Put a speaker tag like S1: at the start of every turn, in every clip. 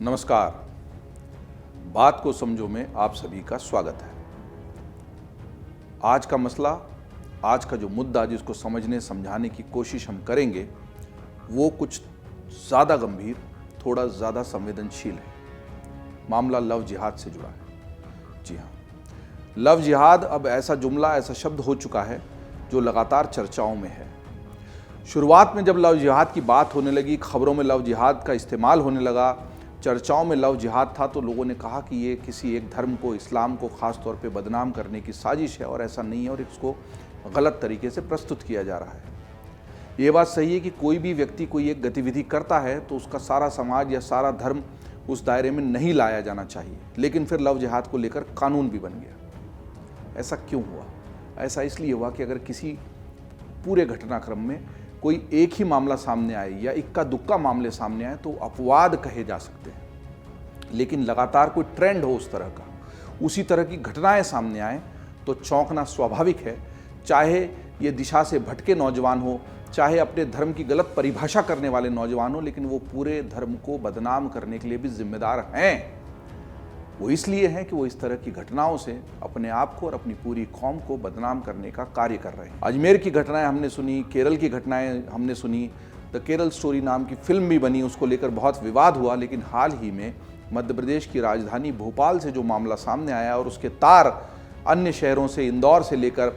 S1: नमस्कार। बात को समझो में आप सभी का स्वागत है। आज का मसला, आज का जो मुद्दा जिसको समझने समझाने की कोशिश हम करेंगे वो कुछ ज़्यादा गंभीर, थोड़ा ज़्यादा संवेदनशील है। मामला लव जिहाद से जुड़ा है। जी हाँ, लव जिहाद अब ऐसा जुमला, ऐसा शब्द हो चुका है जो लगातार चर्चाओं में है। शुरुआत में जब लव जिहाद की बात होने लगी, खबरों में लव जिहाद का इस्तेमाल होने लगा, चर्चाओं में लव जिहाद था, तो लोगों ने कहा कि ये किसी एक धर्म को, इस्लाम को ख़ास तौर पे बदनाम करने की साजिश है और ऐसा नहीं है और इसको गलत तरीके से प्रस्तुत किया जा रहा है। ये बात सही है कि कोई भी व्यक्ति कोई एक गतिविधि करता है तो उसका सारा समाज या सारा धर्म उस दायरे में नहीं लाया जाना चाहिए, लेकिन फिर लव जिहाद को लेकर कानून भी बन गया। ऐसा क्यों हुआ? ऐसा इसलिए हुआ कि अगर किसी पूरे घटनाक्रम में कोई एक ही मामला सामने आए या इक्का दुक्का मामले सामने आए तो अपवाद कहे जा सकते हैं, लेकिन लगातार कोई ट्रेंड हो उस तरह का, उसी तरह की घटनाएं सामने आए तो चौंकना स्वाभाविक है। चाहे ये दिशा से भटके नौजवान हो, चाहे अपने धर्म की गलत परिभाषा करने वाले नौजवान हो, लेकिन वो पूरे धर्म को बदनाम करने के लिए भी जिम्मेदार हैं। वो इसलिए हैं कि वो इस तरह की घटनाओं से अपने आप को और अपनी पूरी कौम को बदनाम करने का कार्य कर रहे हैं। अजमेर की घटनाएं हमने सुनी, केरल की घटनाएं हमने सुनी, द केरल स्टोरी नाम की फिल्म भी बनी, उसको लेकर बहुत विवाद हुआ। लेकिन हाल ही में मध्य प्रदेश की राजधानी भोपाल से जो मामला सामने आया और उसके तार अन्य शहरों से, इंदौर से लेकर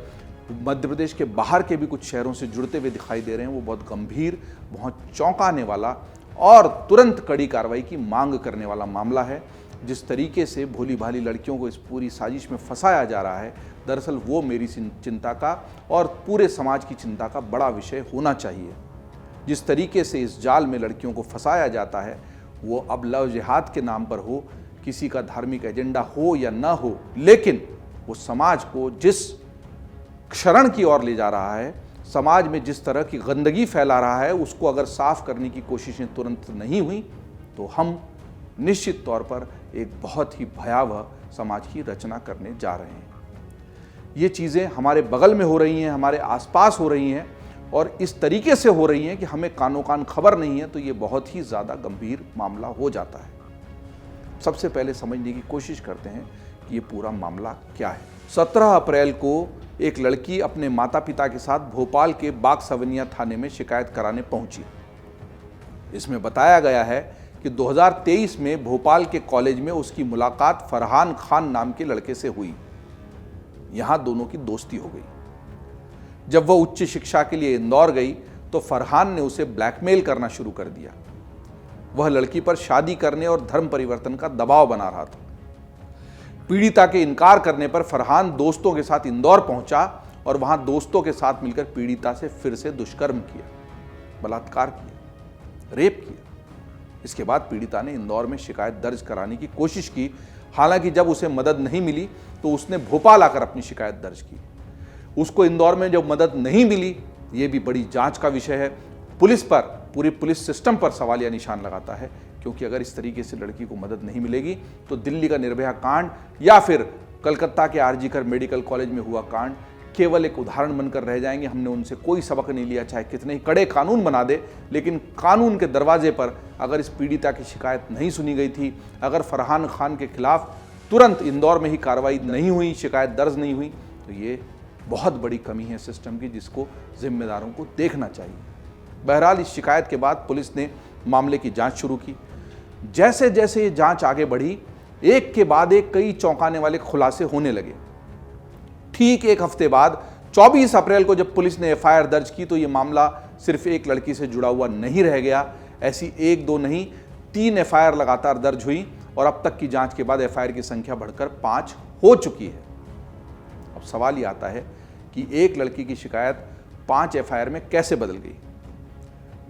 S1: मध्य प्रदेश के बाहर के भी कुछ शहरों से जुड़ते हुए दिखाई दे रहे हैं, वो बहुत गंभीर, बहुत चौंकाने वाला और तुरंत कड़ी कार्रवाई की मांग करने वाला मामला है। जिस तरीके से भोली भाली लड़कियों को इस पूरी साजिश में फंसाया जा रहा है, दरअसल वो मेरी चिंता का और पूरे समाज की चिंता का बड़ा विषय होना चाहिए। जिस तरीके से इस जाल में लड़कियों को फंसाया जाता है, वो अब लव जिहाद के नाम पर हो, किसी का धार्मिक एजेंडा हो या ना हो, लेकिन वो समाज को जिस क्षरण की ओर ले जा रहा है, समाज में जिस तरह की गंदगी फैला रहा है, उसको अगर साफ करने की कोशिशें तुरंत नहीं हुई तो हम निश्चित तौर पर एक बहुत ही भयावह समाज की रचना करने जा रहे हैं। ये चीज़ें हमारे बगल में हो रही हैं, हमारे आसपास हो रही हैं और इस तरीके से हो रही हैं कि हमें कानों कान खबर नहीं है, तो ये बहुत ही ज़्यादा गंभीर मामला हो जाता है। सबसे पहले समझने की कोशिश करते हैं कि ये पूरा मामला क्या है। 17 अप्रैल को एक लड़की अपने माता पिता के साथ भोपाल के बाग सवनिया थाने में शिकायत कराने पहुंची। इसमें बताया गया है कि 2023 में भोपाल के कॉलेज में उसकी मुलाकात फरहान खान नाम के लड़के से हुई। यहां दोनों की दोस्ती हो गई। जब वह उच्च शिक्षा के लिए इंदौर गई तो फरहान ने उसे ब्लैकमेल करना शुरू कर दिया। वह लड़की पर शादी करने और धर्म परिवर्तन का दबाव बना रहा था। पीड़िता के इनकार करने पर फरहान दोस्तों के साथ इंदौर पहुंचा और वहां दोस्तों के साथ मिलकर पीड़िता से फिर से दुष्कर्म किया, बलात्कार किया, रेप किया। इसके बाद पीड़िता ने इंदौर में शिकायत दर्ज कराने की कोशिश की। हालांकि जब उसे मदद नहीं मिली तो उसने भोपाल आकर अपनी शिकायत दर्ज की। उसको इंदौर में जब मदद नहीं मिली, ये भी बड़ी जांच का विषय है। पुलिस पर, पूरी पुलिस सिस्टम पर सवालिया निशान लगाता है, क्योंकि अगर इस तरीके से लड़की को मदद नहीं मिलेगी तो दिल्ली का निर्भया कांड या फिर कलकत्ता के आरजी कर मेडिकल कॉलेज में हुआ कांड केवल एक उदाहरण बनकर रह जाएंगे। हमने उनसे कोई सबक नहीं लिया, चाहे कितने ही कड़े कानून बना दे, लेकिन कानून के दरवाजे पर अगर इस पीड़िता की शिकायत नहीं सुनी गई थी, अगर फरहान खान के खिलाफ तुरंत इंदौर में ही कार्रवाई नहीं हुई, शिकायत दर्ज नहीं हुई, तो ये बहुत बड़ी कमी है सिस्टम की, जिसको जिम्मेदारों को देखना चाहिए। बहरहाल इस शिकायत के बाद पुलिस ने मामले की जांच शुरू की। जैसे जैसे ये जांच आगे बढ़ी, एक के बाद एक कई चौंकाने वाले खुलासे होने लगे। ठीक एक हफ्ते बाद 24 अप्रैल को जब पुलिस ने एफआईआर दर्ज की तो ये मामला सिर्फ एक लड़की से जुड़ा हुआ नहीं रह गया। ऐसी एक दो नहीं, 3 एफआईआर लगातार दर्ज हुई और अब तक की जांच के बाद एफआईआर की संख्या बढ़कर 5 हो चुकी है। अब सवाल ये आता है कि एक लड़की की शिकायत 5 एफआईआर में कैसे बदल गई।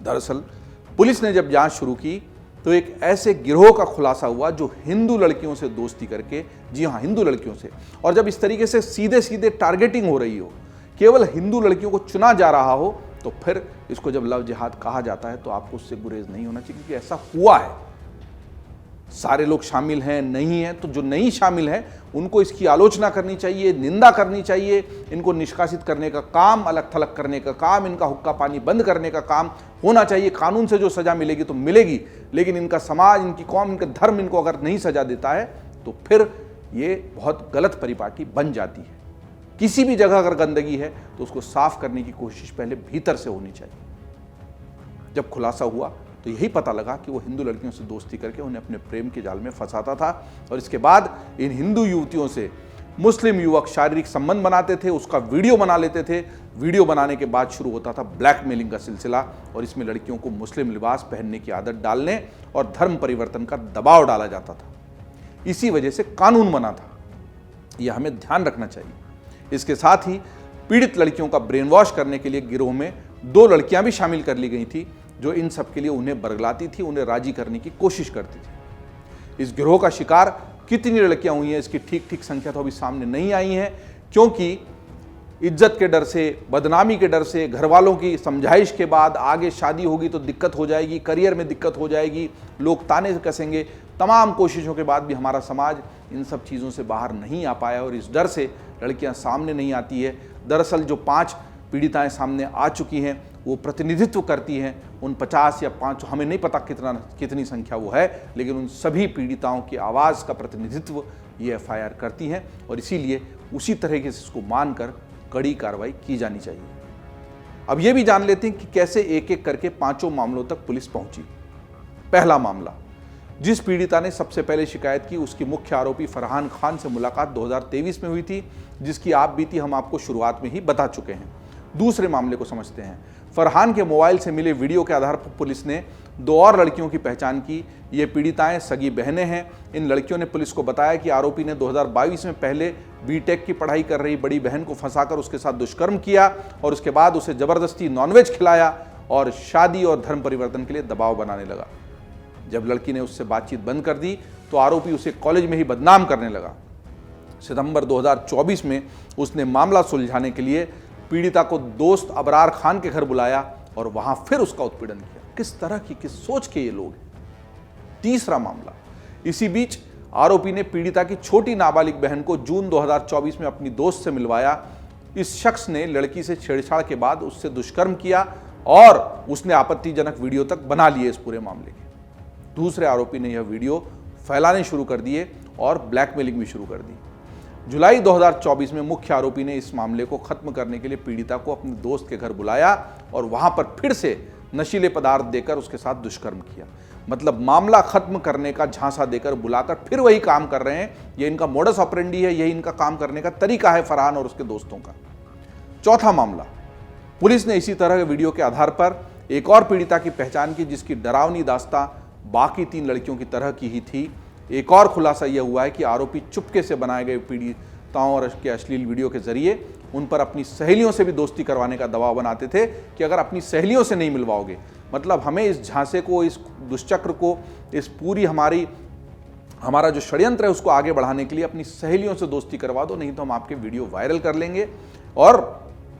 S1: दरअसल पुलिस ने जब जांच शुरू की तो एक ऐसे गिरोह का खुलासा हुआ जो हिंदू लड़कियों से दोस्ती करके, जी हाँ, हिंदू लड़कियों से, और जब इस तरीके से सीधे सीधे टारगेटिंग हो रही हो, केवल हिंदू लड़कियों को चुना जा रहा हो, तो फिर इसको जब लव जिहाद कहा जाता है तो आपको उससे गुरेज नहीं होना चाहिए, क्योंकि ऐसा हुआ है। सारे लोग शामिल हैं नहीं हैं, तो जो नहीं शामिल हैं उनको इसकी आलोचना करनी चाहिए, निंदा करनी चाहिए, इनको निष्कासित करने का काम, अलग थलग करने का काम, इनका हुक्का पानी बंद करने का काम होना चाहिए। कानून से जो सजा मिलेगी तो मिलेगी, लेकिन इनका समाज, इनकी कौम, इनका धर्म इनको अगर नहीं सजा देता है तो फिर ये बहुत गलत परिपाटी बन जाती है। किसी भी जगह अगर गंदगी है तो उसको साफ करने की कोशिश पहले भीतर से होनी चाहिए। जब खुलासा हुआ तो यही पता लगा कि वो हिंदू लड़कियों से दोस्ती करके उन्हें अपने प्रेम के जाल में फंसाता था, और इसके बाद इन हिंदू युवतियों से मुस्लिम युवक शारीरिक संबंध बनाते थे, उसका वीडियो बना लेते थे। वीडियो बनाने के बाद शुरू होता था ब्लैकमेलिंग का सिलसिला, और इसमें लड़कियों को मुस्लिम लिबास पहनने की आदत डालने और धर्म परिवर्तन का दबाव डाला जाता था। इसी वजह से कानून बना था, यह हमें ध्यान रखना चाहिए। इसके साथ ही पीड़ित लड़कियों का ब्रेन वॉश करने के लिए गिरोह में 2 लड़कियां भी शामिल कर ली गई थी, जो इन सब के लिए उन्हें बरगलाती थी, उन्हें राजी करने की कोशिश करती थी। इस गिरोह का शिकार कितनी लड़कियां हुई हैं इसकी ठीक संख्या तो अभी सामने नहीं आई है, क्योंकि इज्जत के डर से, बदनामी के डर से, घर वालों की समझाइश के बाद आगे शादी होगी तो दिक्कत हो जाएगी, करियर में दिक्कत हो जाएगी, लोग ताने कसेंगे, तमाम कोशिशों के बाद भी हमारा समाज इन सब चीज़ों से बाहर नहीं आ पाया, और इस डर से लड़कियां सामने नहीं आती है। दरअसल जो 5 पीड़िताएं सामने आ चुकी हैं वो प्रतिनिधित्व करती हैं उन 50 या 5, हमें नहीं पता कितनी संख्या वो है, लेकिन उन सभी पीड़िताओं की आवाज़ का प्रतिनिधित्व ये FIR करती हैं, और इसीलिए उसी तरीके से इसको मानकर कड़ी कार्रवाई की जानी चाहिए। अब ये भी जान लेते हैं कि कैसे एक एक करके 5 मामलों तक पुलिस पहुंची। पहला मामला, जिस पीड़िता ने सबसे पहले शिकायत की उसकी मुख्य आरोपी फरहान खान से मुलाकात 2023 में हुई थी, जिसकी आप बीती हम आपको शुरुआत में ही बता चुके हैं। दूसरे मामले को समझते हैं। फरहान के मोबाइल से मिले वीडियो के आधार पर पुलिस ने 2 और लड़कियों की पहचान की। ये पीड़िताएं सगी बहनें हैं। इन लड़कियों ने पुलिस को बताया कि आरोपी ने 2022 में पहले BTech की पढ़ाई कर रही बड़ी बहन को फंसाकर उसके साथ दुष्कर्म किया, और उसके बाद उसे जबरदस्ती नॉनवेज खिलाया और शादी और धर्म परिवर्तन के लिए दबाव बनाने लगा। जब लड़की ने उससे बातचीत बंद कर दी तो आरोपी उसे कॉलेज में ही बदनाम करने लगा। सितंबर 2024 में उसने मामला सुलझाने के लिए पीड़िता को दोस्त अबरार खान के घर बुलाया और वहां फिर उसका उत्पीड़न किया। किस तरह की किस सोच के ये लोग हैं। तीसरा मामला, इसी बीच आरोपी ने पीड़िता की छोटी नाबालिग बहन को जून 2024 में अपनी दोस्त से मिलवाया। इस शख्स ने लड़की से छेड़छाड़ के बाद उससे दुष्कर्म किया और उसने आपत्तिजनक वीडियो तक बना लिए इस पूरे मामले के। दूसरे आरोपी ने यह वीडियो फैलाने शुरू कर दिए और ब्लैकमेलिंग भी शुरू कर दी। जुलाई 2024 में मुख्य आरोपी ने इस मामले को खत्म करने के लिए पीड़िता को अपने दोस्त के घर बुलाया और वहां पर फिर से नशीले पदार्थ देकर उसके साथ दुष्कर्म किया। मतलब मामला खत्म करने का झांसा देकर बुलाकर फिर वही काम कर रहे हैं। ये इनका मोडस ऑपरेंडी है, यही इनका काम करने का तरीका है फरहान और उसके दोस्तों का। चौथा मामला, पुलिस ने इसी तरह के वीडियो के आधार पर एक और पीड़िता की पहचान की, जिसकी डरावनी दास्तां बाकी 3 लड़कियों की तरह की ही थी। एक और खुलासा यह हुआ है कि आरोपी चुपके से बनाए गए पीड़िताओं और के अश्लील वीडियो के जरिए उन पर अपनी सहेलियों से भी दोस्ती करवाने का दबाव बनाते थे कि अगर अपनी सहेलियों से नहीं मिलवाओगे, मतलब हमें इस झांसे को, इस दुष्चक्र को, इस पूरी हमारा जो षड्यंत्र है उसको आगे बढ़ाने के लिए अपनी सहेलियों से दोस्ती करवा दो, नहीं तो हम आपके वीडियो वायरल कर लेंगे। और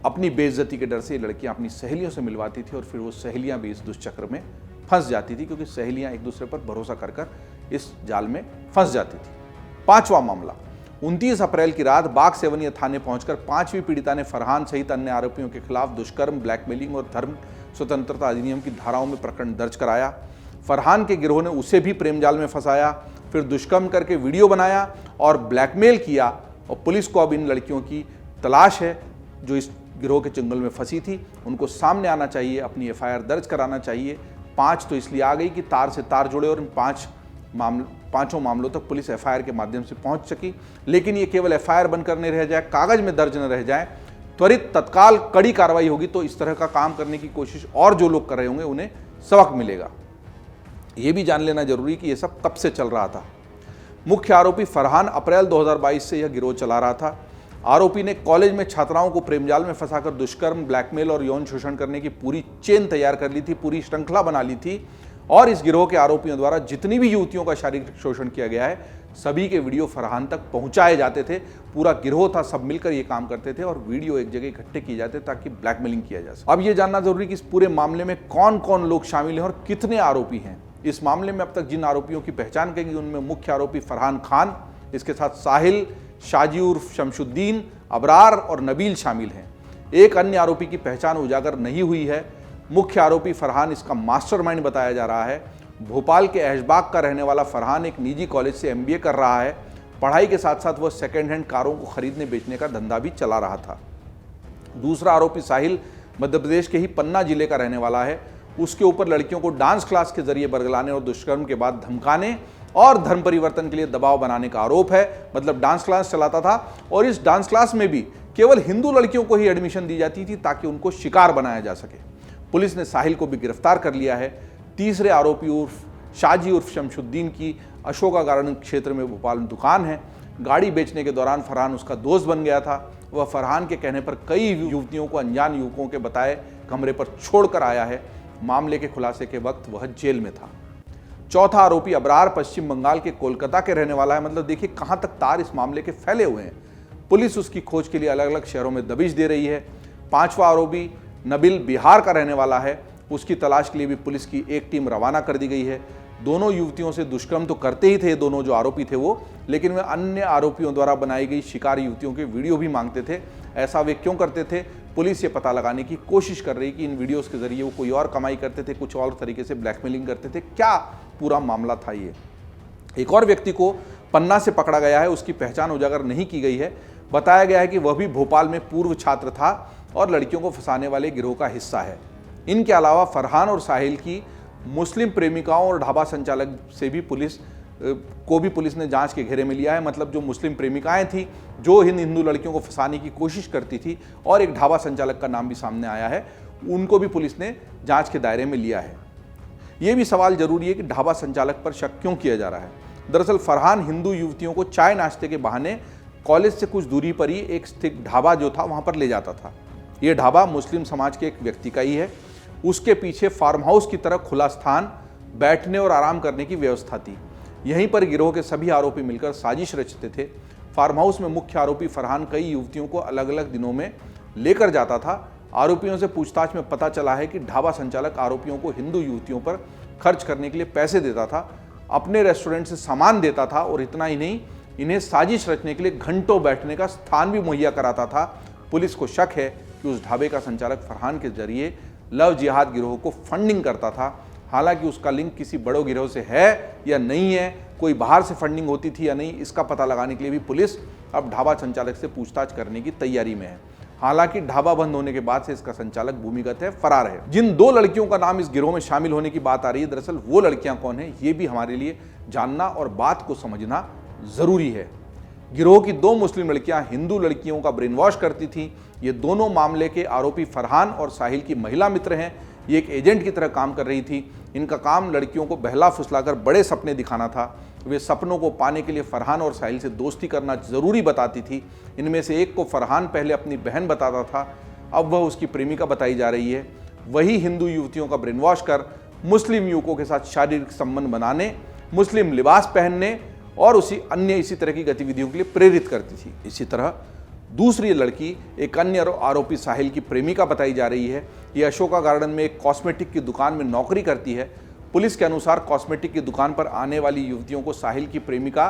S1: अपनी बेइज्जती के डर से ये लड़कियां अपनी सहेलियों से मिलवाती थी और फिर वो सहेलियां भी इस दुष्चक्र में फंस जाती थी, क्योंकि सहेलियां एक दूसरे पर भरोसा कर इस जाल में फंस जाती थी। पांचवा मामला, 29 अप्रैल की रात बाग सेवनिया थाने पहुंचकर 5वीं पीड़िता ने फरहान सहित अन्य आरोपियों के खिलाफ दुष्कर्म, ब्लैकमेलिंग और धर्म स्वतंत्रता अधिनियम की धाराओं में प्रकरण दर्ज कराया। फरहान के गिरोह ने उसे भी प्रेम जाल में फंसाया, फिर दुष्कर्म करके वीडियो बनाया और ब्लैकमेल किया। और पुलिस को अब इन लड़कियों की तलाश है जो इस गिरोह के चंगुल में फंसी थी। उनको सामने आना चाहिए, अपनी FIR दर्ज कराना चाहिए। 5 तो इसलिए आ गई कि तार से तार जुड़े और इन 5 मामलों तक पुलिस FIR के माध्यम से पहुंच सकी। लेकिन ये केवल FIR बनकर नहीं रह जाए, कागज में दर्ज न रह जाए, त्वरित तत्काल कड़ी कार्रवाई होगी तो इस तरह का काम करने की कोशिश और जो लोग कर रहे होंगे उन्हें सबक मिलेगा। ये भी जान लेना जरूरी कि ये सब कब से चल रहा था। मुख्य आरोपी फरहान अप्रैल 2022 से यह गिरोह चला रहा था। आरोपी ने कॉलेज में छात्राओं को प्रेमजाल में फंसाकर दुष्कर्म, ब्लैकमेल और यौन शोषण करने की पूरी चेन तैयार कर ली थी, पूरी श्रृंखला बना ली थी। और इस गिरोह के आरोपियों द्वारा जितनी भी युवतियों का शारीरिक शोषण किया गया है, सभी के वीडियो फरहान तक पहुंचाए जाते थे। पूरा गिरोह था, सब मिलकर ये काम करते थे और वीडियो एक जगह इकट्ठे किए जाते ताकि ब्लैकमेलिंग किया जा सके। अब ये जानना जरूरी कि इस पूरे मामले में कौन कौन लोग शामिल हैं और कितने आरोपी हैं। इस मामले में अब तक जिन आरोपियों की पहचान की गई उनमें मुख्य आरोपी फरहान खान, इसके साथ साहिल, शाजी उर्फ शमशुद्दीन, अबरार और नबील शामिल हैं। एक अन्य आरोपी की पहचान उजागर नहीं हुई है। मुख्य आरोपी फरहान इसका मास्टरमाइंड बताया जा रहा है। भोपाल के ऐशबाग का रहने वाला फरहान एक निजी कॉलेज से MBA कर रहा है। पढ़ाई के साथ साथ वह सेकेंड हैंड कारों को खरीदने बेचने का धंधा भी चला रहा था। दूसरा आरोपी साहिल मध्य प्रदेश के ही पन्ना जिले का रहने वाला है। उसके ऊपर लड़कियों को डांस क्लास के जरिए बरगलाने और दुष्कर्म के बाद धमकाने और धर्म परिवर्तन के लिए दबाव बनाने का आरोप है। मतलब डांस क्लास चलाता था और इस डांस क्लास में भी केवल हिंदू लड़कियों को ही एडमिशन दी जाती थी ताकि उनको शिकार बनाया जा सके। पुलिस ने साहिल को भी गिरफ्तार कर लिया है। तीसरे आरोपी उर्फ शाजी उर्फ शमशुद्दीन की अशोका गार्डन क्षेत्र में भोपाल में दुकान है। गाड़ी बेचने के दौरान फरहान उसका दोस्त बन गया था। वह फरहान के कहने पर कई युवतियों को अनजान युवकों के बताए कमरे पर छोड़कर आया है। मामले के खुलासे के वक्त वह जेल में था। चौथा आरोपी अबरार पश्चिम बंगाल के कोलकाता के रहने वाला है। मतलब देखिए कहां तक तार इस मामले के फैले हुए हैं। पुलिस उसकी खोज के लिए अलग अलग शहरों में दबिश दे रही है। पांचवा आरोपी नबिल बिहार का रहने वाला है। उसकी तलाश के लिए भी पुलिस की एक टीम रवाना कर दी गई है। दोनों युवतियों से दुष्कर्म तो करते ही थे दोनों जो आरोपी थे वो, लेकिन वे अन्य आरोपियों द्वारा बनाई गई शिकार युवतियों के वीडियो भी मांगते थे। ऐसा वे क्यों करते थे? पुलिस ये पता लगाने की कोशिश कर रही कि इन वीडियोस के जरिए वो कोई और कमाई करते थे, कुछ और तरीके से ब्लैकमेलिंग करते थे। क्या पूरा मामला था ये? एक और व्यक्ति को पन्ना से पकड़ा गया है। उसकी पहचान उजागर नहीं की गई है। बताया गया है कि वह भी भोपाल में पूर्व छात्र था और लड़कियों को फंसाने वाले गिरोह का हिस्सा है। इनके अलावा फरहान और साहिल की मुस्लिम प्रेमिकाओं और ढाबा संचालक से भी पुलिस ने जांच के घेरे में लिया है। मतलब जो मुस्लिम प्रेमिकाएं थी जो हिंदू लड़कियों को फंसाने की कोशिश करती थी, और एक ढाबा संचालक का नाम भी सामने आया है, उनको भी पुलिस ने जांच के दायरे में लिया है। यह भी सवाल जरूरी है कि ढाबा संचालक पर शक क्यों किया जा रहा है। दरअसल फरहान हिंदू युवतियों को चाय नाश्ते के बहाने कॉलेज से कुछ दूरी पर ही एक स्थित ढाबा जो था वहां पर ले जाता था। यह ढाबा मुस्लिम समाज के एक व्यक्ति का ही है। उसके पीछे फार्म हाउस की तरह खुला स्थान, बैठने और आराम करने की व्यवस्था थी। यहीं पर गिरोह के सभी आरोपी मिलकर साजिश रचते थे। फार्म हाउस में मुख्य आरोपी फरहान कई युवतियों को अलग अलग दिनों में लेकर जाता था। आरोपियों से पूछताछ में पता चला है कि ढाबा संचालक आरोपियों को हिंदू युवतियों पर खर्च करने के लिए पैसे देता था, अपने रेस्टोरेंट से सामान देता था और इतना ही नहीं, इन्हें साजिश रचने के लिए घंटों बैठने का स्थान भी मुहैया कराता था। पुलिस को शक है कि उस ढाबे का संचालक फरहान के जरिए लव जिहाद गिरोह को फंडिंग करता था। हालांकि उसका लिंक किसी बड़े गिरोह से है या नहीं है, कोई बाहर से फंडिंग होती थी या नहीं, इसका पता लगाने के लिए भी पुलिस अब ढाबा संचालक से पूछताछ करने की तैयारी में है। हालांकि ढाबा बंद होने के बाद से इसका संचालक भूमिगत है, फरार है। जिन 2 लड़कियों का नाम इस गिरोह में शामिल होने की बात आ रही है, दरअसल वो लड़कियां कौन है ये भी हमारे लिए जानना और बात को समझना जरूरी है। गिरोह की 2 मुस्लिम लड़कियां हिंदू लड़कियों का ब्रेन वॉश करती थीं। ये दोनों मामले के आरोपी फरहान और साहिल की महिला मित्र हैं। ये एक एजेंट की तरह काम कर रही थी। इनका काम लड़कियों को बहला फुसलाकर बड़े सपने दिखाना था। वे सपनों को पाने के लिए फरहान और साहिल से दोस्ती करना जरूरी बताती थी। इनमें से एक को फरहान पहले अपनी बहन बताता था, अब वह उसकी प्रेमिका बताई जा रही है। वही हिंदू युवतियों का ब्रेन वॉश कर मुस्लिम युवकों के साथ शारीरिक संबंध बनाने, मुस्लिम लिबास पहनने और इसी तरह की गतिविधियों के लिए प्रेरित करती थी। इसी तरह दूसरी लड़की एक अन्य आरोपी साहिल की प्रेमिका बताई जा रही है। ये अशोका गार्डन में एक कॉस्मेटिक की दुकान में नौकरी करती है। पुलिस के अनुसार कॉस्मेटिक की दुकान पर आने वाली युवतियों को साहिल की प्रेमिका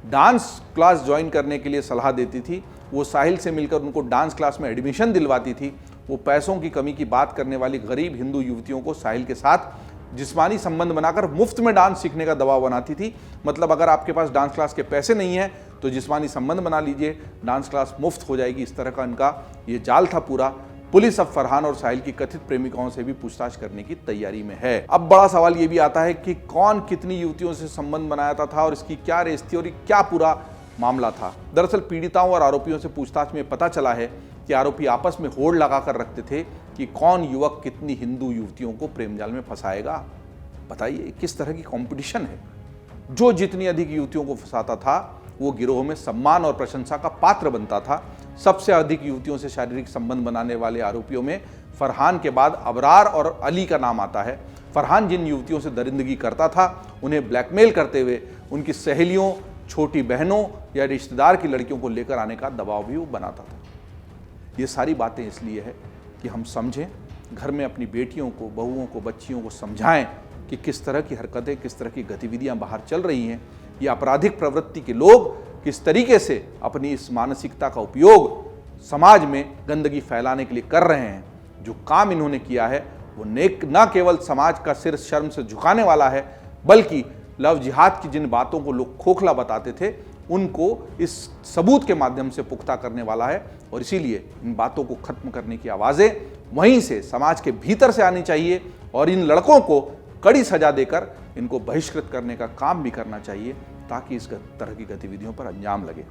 S1: डांस क्लास ज्वाइन करने के लिए सलाह देती थी। वो साहिल से मिलकर उनको डांस क्लास में एडमिशन दिलवाती थी। वो पैसों की कमी की बात करने वाली गरीब हिंदू युवतियों को साहिल के साथ जिस्मानी संबंध बनाकर मुफ्त में डांस सीखने का दबाव बनाती थी। मतलब अगर आपके पास डांस क्लास के पैसे नहीं है तो जिस्मानी संबंध बना लीजिए, डांस क्लास मुफ्त हो जाएगी। इस तरह का इनका ये जाल था पूरा। पुलिस अब फरहान और साहिल की कथित प्रेमिकाओं से भी पूछताछ करने की तैयारी में है। अब बड़ा सवाल ये भी आता है कि कौन कितनी युवतियों से संबंध बनाया था और इसकी क्या रेस थी और क्या पूरा मामला था। दरअसल पीड़िताओं और आरोपियों से पूछताछ में पता चला है कि आरोपी आपस में होड़ लगाकर रखते थे कि कौन युवक कितनी हिंदू युवतियों को प्रेम जाल में फंसाएगा। बताइए किस तरह की कंपटीशन है। जो जितनी अधिक युवतियों को फंसाता था वो गिरोह में सम्मान और प्रशंसा का पात्र बनता था। सबसे अधिक युवतियों से शारीरिक संबंध बनाने वाले आरोपियों में फरहान के बाद अबरार और अली का नाम आता है। फरहान जिन युवतियों से दरिंदगी करता था उन्हें ब्लैकमेल करते हुए उनकी सहेलियों, छोटी बहनों या रिश्तेदार की लड़कियों को लेकर आने का दबाव भी वो बनाता था। ये सारी बातें इसलिए है कि हम समझें, घर में अपनी बेटियों को, बहुओं को, बच्चियों को समझाएं कि किस तरह की हरकतें, किस तरह की गतिविधियां बाहर चल रही हैं। ये आपराधिक प्रवृत्ति के लोग किस तरीके से अपनी इस मानसिकता का उपयोग समाज में गंदगी फैलाने के लिए कर रहे हैं। जो काम इन्होंने किया है वो न केवल समाज का सिर शर्म से झुकाने वाला है, बल्कि लव जिहाद की जिन बातों को लोग खोखला बताते थे उनको इस सबूत के माध्यम से पुख्ता करने वाला है। और इसीलिए इन बातों को खत्म करने की आवाज़ें वहीं से, समाज के भीतर से आनी चाहिए और इन लड़कों को कड़ी सजा देकर इनको बहिष्कृत करने का काम भी करना चाहिए, ताकि इस तरह की गतिविधियों पर अंजाम लगे।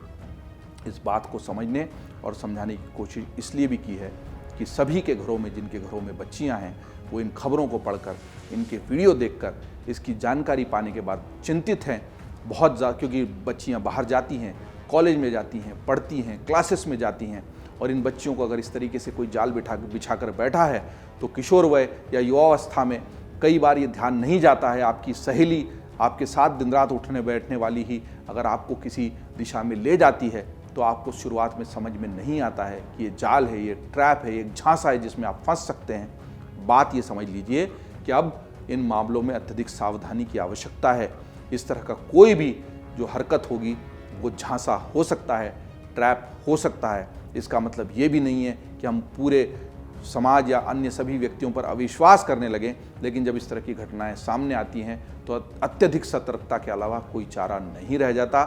S1: इस बात को समझने और समझाने की कोशिश इसलिए भी की है कि सभी के घरों में, जिनके घरों में बच्चियां हैं, वो इन खबरों को पढ़कर, इनके वीडियो देखकर, इसकी जानकारी पाने के बाद चिंतित हैं बहुत ज़्यादा, क्योंकि बच्चियां बाहर जाती हैं, कॉलेज में जाती हैं, पढ़ती हैं, क्लासेस में जाती हैं, और इन बच्चियों को अगर इस तरीके से कोई जाल बिछाकर बैठा है तो किशोर वय या युवावस्था में कई बार ये ध्यान नहीं जाता है। आपकी सहेली आपके साथ दिन रात उठने बैठने वाली ही अगर आपको किसी दिशा में ले जाती है तो आपको शुरुआत में समझ में नहीं आता है कि ये जाल है, ये ट्रैप है, ये एक झांसा है जिसमें आप फंस सकते हैं। बात ये समझ लीजिए कि अब इन मामलों में अत्यधिक सावधानी की आवश्यकता है। इस तरह का कोई भी जो हरकत होगी वो झांसा हो सकता है, ट्रैप हो सकता है। इसका मतलब ये भी नहीं है कि हम पूरे समाज या अन्य सभी व्यक्तियों पर अविश्वास करने लगें, लेकिन जब इस तरह की घटनाएं सामने आती हैं तो अत्यधिक सतर्कता के अलावा कोई चारा नहीं रह जाता।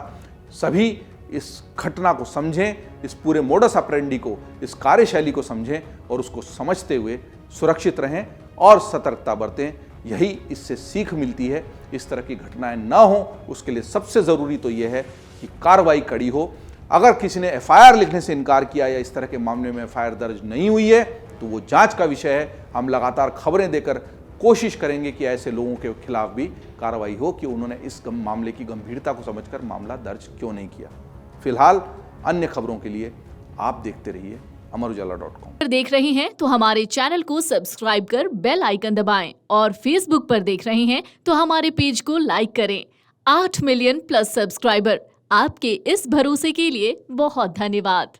S1: सभी इस घटना को समझें, इस पूरे मोडस ऑपरेंडी को, इस कार्यशैली को समझें और उसको समझते हुए सुरक्षित रहें और सतर्कता बरतें। यही इससे सीख मिलती है। इस तरह की घटनाएं ना हो उसके लिए सबसे ज़रूरी तो यह है कि कार्रवाई कड़ी हो। अगर किसी ने एफआईआर लिखने से इनकार किया या इस तरह के मामले में एफआईआर दर्ज नहीं हुई है तो वो जांच का विषय है। हम लगातार खबरें देकर कोशिश करेंगे कि ऐसे लोगों के खिलाफ भी कार्रवाई हो कि उन्होंने इस मामले की गंभीरता को समझकर मामला दर्ज क्यों नहीं किया। फिलहाल अन्य खबरों के लिए आप देखते रहिए अमरउजाला.com।
S2: देख रहे हैं तो हमारे चैनल को सब्सक्राइब कर बेल आइकन दबाएं और फेसबुक पर देख रहे हैं तो हमारे पेज को लाइक करें। 8 मिलियन प्लस सब्सक्राइबर, आपके इस भरोसे के लिए बहुत धन्यवाद।